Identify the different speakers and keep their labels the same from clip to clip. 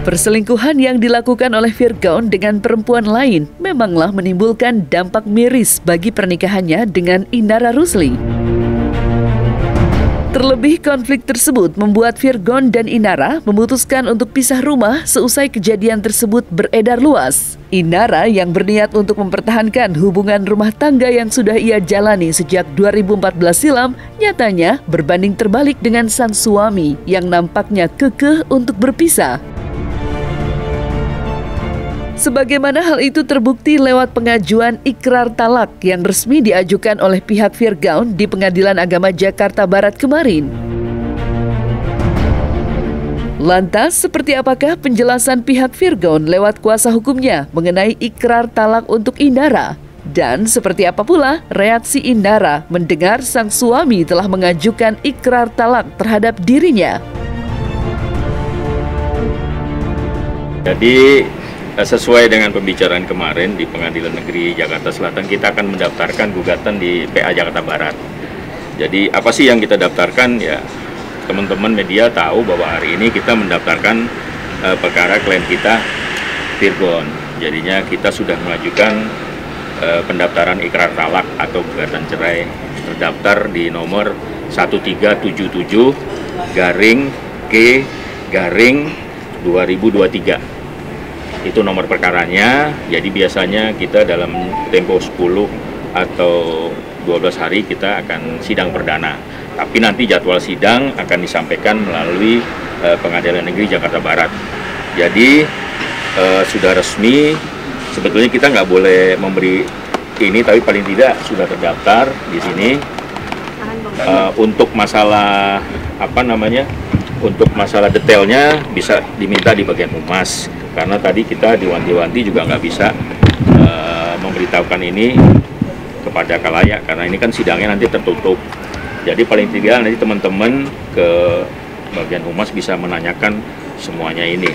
Speaker 1: Perselingkuhan yang dilakukan oleh Virgaun dengan perempuan lain memanglah menimbulkan dampak miris bagi pernikahannya dengan Indara Rusli. Terlebih konflik tersebut membuat Virgaun dan Indara memutuskan untuk pisah rumah seusai kejadian tersebut beredar luas. Indara yang berniat untuk mempertahankan hubungan rumah tangga yang sudah ia jalani sejak 2014 silam, nyatanya berbanding terbalik dengan sang suami yang nampaknya kekeh untuk berpisah. Sebagaimana hal itu terbukti lewat pengajuan ikrar talak yang resmi diajukan oleh pihak Virgaun di Pengadilan Agama Jakarta Barat kemarin. Lantas, seperti apakah penjelasan pihak Virgaun lewat kuasa hukumnya mengenai ikrar talak untuk Indara? Dan seperti apa pula reaksi Indara mendengar sang suami telah mengajukan ikrar talak terhadap dirinya?
Speaker 2: Jadi, sesuai dengan pembicaraan kemarin di Pengadilan Negeri Jakarta Selatan, kita akan mendaftarkan gugatan di PA Jakarta Barat. Jadi apa sih yang kita daftarkan? Ya, teman-teman media tahu bahwa hari ini kita mendaftarkan perkara klien kita Virgaun. Jadinya kita sudah mengajukan pendaftaran ikrar talak atau gugatan cerai, terdaftar di nomor 1377-G-2023. Itu nomor perkaranya. Jadi biasanya kita dalam tempo 10 atau 12 hari kita akan sidang perdana. Tapi nanti jadwal sidang akan disampaikan melalui Pengadilan Negeri Jakarta Barat. Jadi sudah resmi. Sebetulnya kita nggak boleh memberi ini, tapi paling tidak sudah terdaftar di sini. Untuk masalah untuk masalah detailnya bisa diminta di bagian humas. Karena tadi kita diwanti-wanti juga nggak bisa memberitahukan ini kepada khalayak, karena ini kan sidangnya nanti tertutup. Jadi paling tidak nanti teman-teman ke bagian humas bisa menanyakan semuanya ini.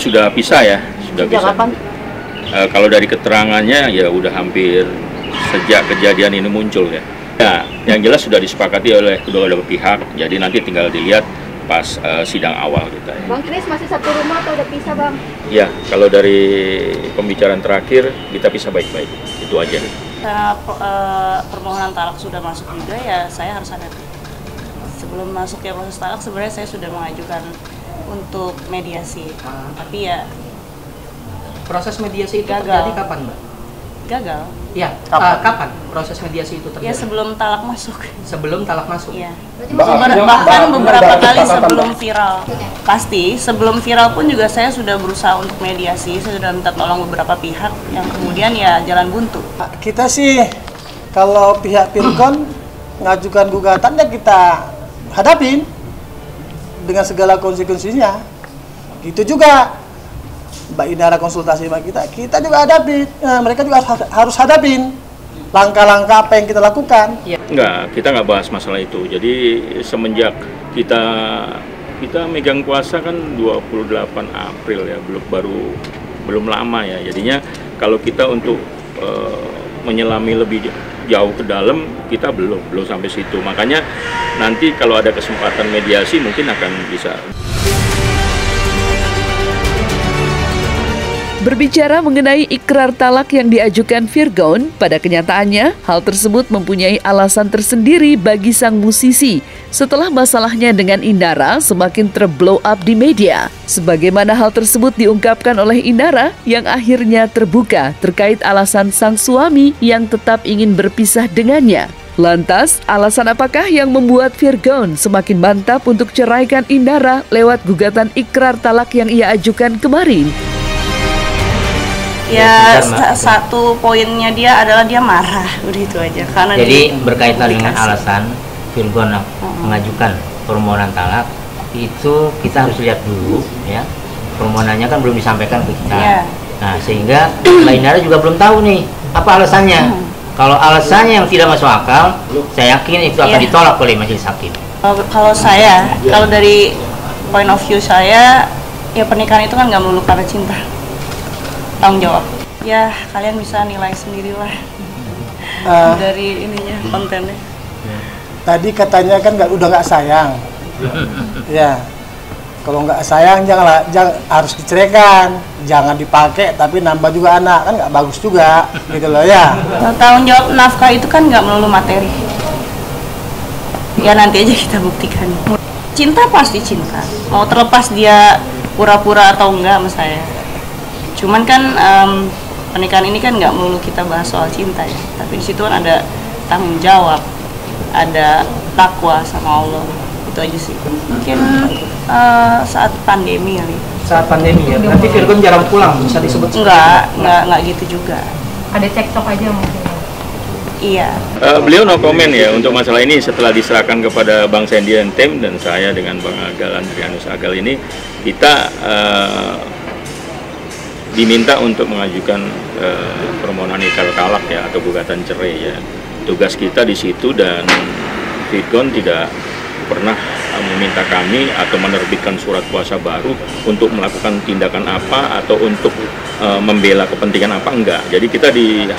Speaker 2: Sudah pisah ya, sudah bisa. Kalau dari keterangannya ya udah hampir sejak kejadian ini muncul ya. Ya, yang jelas sudah disepakati oleh kedua belah pihak. Jadi nanti tinggal dilihat pas sidang awal kita.
Speaker 3: Bang Kris masih satu rumah atau udah pisah, Bang?
Speaker 2: Ya, kalau dari pembicaraan terakhir kita pisah baik-baik, itu aja.
Speaker 4: Karena permohonan talak sudah masuk juga, ya saya harus hadapi. Sebelum masuknya proses talak sebenarnya saya sudah mengajukan untuk mediasi, tapi ya
Speaker 5: proses mediasi itu
Speaker 4: gagal.
Speaker 5: terjadi kapan, Mbak?
Speaker 4: Gagal.
Speaker 5: Ya, kapan proses mediasi itu terjadi?
Speaker 4: Ya sebelum talak masuk.
Speaker 5: Sebelum talak masuk?
Speaker 4: Iya. Bahkan beberapa kali sebelum viral. Pasti sebelum viral pun juga saya sudah berusaha untuk mediasi, saya sudah minta tolong beberapa pihak yang kemudian ya jalan buntu.
Speaker 6: Kita sih kalau pihak Virgaun ngajukan gugatan ya kita hadapin dengan segala konsekuensinya. Gitu juga Mbak Indara konsultasi sama kita juga hadapin, mereka juga harus hadapin langkah-langkah apa yang kita lakukan.
Speaker 2: Enggak, kita nggak bahas masalah itu. Jadi semenjak kita megang kuasa kan 28 April ya, belum lama ya. Jadinya kalau kita untuk menyelami lebih jauh ke dalam, kita belum sampai situ. Makanya nanti kalau ada kesempatan mediasi mungkin akan bisa.
Speaker 1: Berbicara mengenai ikrar talak yang diajukan Virgaun, pada kenyataannya hal tersebut mempunyai alasan tersendiri bagi sang musisi setelah masalahnya dengan Indara semakin terblow up di media. Sebagaimana hal tersebut diungkapkan oleh Indara yang akhirnya terbuka terkait alasan sang suami yang tetap ingin berpisah dengannya. Lantas, alasan apakah yang membuat Virgaun semakin mantap untuk ceraikan Indara lewat gugatan ikrar talak yang ia ajukan kemarin?
Speaker 4: Ya, satu poinnya dia adalah dia marah, udah itu aja. Karena
Speaker 7: jadi berkaitan dengan alasan Virgaun mengajukan permohonan talak, itu kita harus lihat dulu ya. Permohonannya kan belum disampaikan ke kita. Yeah. Nah, sehingga Mbak Indara juga belum tahu nih apa alasannya. Kalau alasannya yang tidak masuk akal, saya yakin itu akan ditolak oleh majelis hakim.
Speaker 4: Kalau saya, kalau dari point of view saya, ya pernikahan itu kan nggak melulu karena cinta. Tanggung jawab. Ya, kalian bisa nilai sendirilah dari ininya, kontennya.
Speaker 6: Tadi katanya kan udah nggak sayang. Ya, Kalau nggak sayang jangan harus diceraikan, jangan dipakai tapi nambah juga anak, kan nggak bagus juga gitu loh ya.
Speaker 4: Tanggung jawab nafkah itu kan nggak melulu materi. Ya nanti aja kita buktikan. Cinta pasti cinta, mau terlepas dia pura-pura atau enggak sama saya. Cuman kan pernikahan ini kan nggak melulu kita bahas soal cinta ya, tapi di situ kan ada tanggung jawab, ada takwa sama Allah. Itu aja sih. Mungkin saat pandemi kali.
Speaker 5: Saat pandemi ya. Nanti Virgon jarang pulang, bisa disebut
Speaker 4: enggak gitu juga.
Speaker 3: Ada cekcok aja mungkin.
Speaker 4: Iya.
Speaker 2: Beliau no comment ya untuk masalah ini setelah diserahkan kepada Bang Sandy dan tim dan saya dengan Bang Agal Andrianus Agal ini, kita diminta untuk mengajukan permohonan ikrar talak ya atau gugatan cerai ya. Tugas kita di situ dan Virgon tidak pernah meminta kami atau menerbitkan surat kuasa baru untuk melakukan tindakan apa atau untuk membela kepentingan apa, enggak. Jadi kita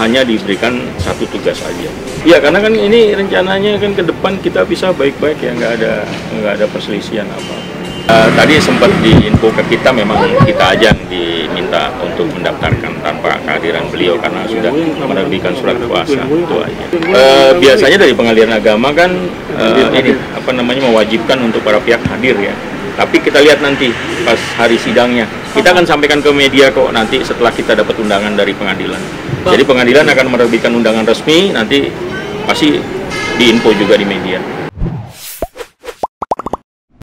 Speaker 2: hanya diberikan satu tugas aja. Ya karena kan ini rencananya kan ke depan kita bisa baik-baik ya, nggak ada perselisihan apa. Tadi sempat diinfo ke kita, memang kita aja yang diminta untuk mendaftarkan tanpa kehadiran beliau karena sudah menerbitkan surat kuasa, itu aja. Biasanya dari pengadilan agama kan mewajibkan untuk para pihak hadir ya. Tapi kita lihat nanti pas hari sidangnya, kita akan sampaikan ke media kok nanti setelah kita dapat undangan dari pengadilan. Jadi pengadilan akan menerbitkan undangan resmi, nanti pasti diinfo juga di media.